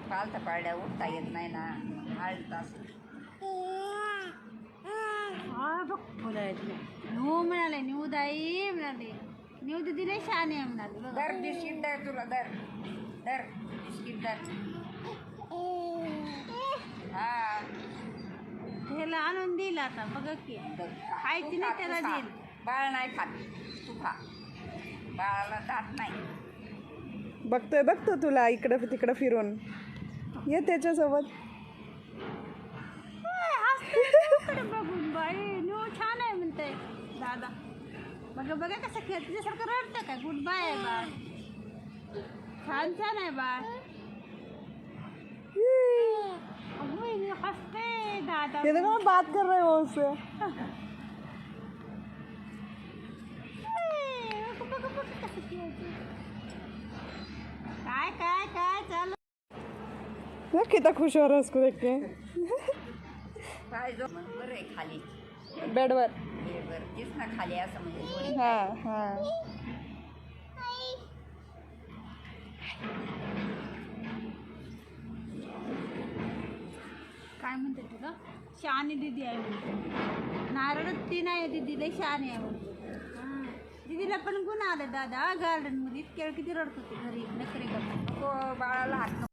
पालथा पाड्या उठता येत नाही ना हळद असं बघ बोलायचं न्यू म्हणाले न्यू दाई म्हणाले न्यू दिदी लय शहाणे आहे म्हणाले दर बिस्किट दर तुला दर दर बिस्किट दर हा त्याला आणून दिला आता बघ की खायची नाही त्याला देईल बाळ नाही खात तू खा बाळाला दात नाही बघतो तुला इकडं तिकडं फिरून ये त्याच्यासोबत बघून बाई न्यू छान आहे म्हणते दादा बघा कसं खेळ तुझ्यासारखं रडतं काय गुड बाय आहे बाळ छान आहे बाळ हसते दादा ये देखो मैं बात कर रही हूँ उससे काय चालू कितना खुश हो रहा है उसको देख के पाय जो बरं आहे खाली बेडवर बरं तेच ना खाली असं म्हणजे हाँ काय म्हणते तुला शहाणी दिदी आहे म्हणते नारळ ती नाही दिदी लई शहाणी आहे म्हणते दिदीला पण गुण आलं दादा गार्डनमध्ये इतक्या वेळ किती रडत होते घरी नखरे करतो बाळाला हात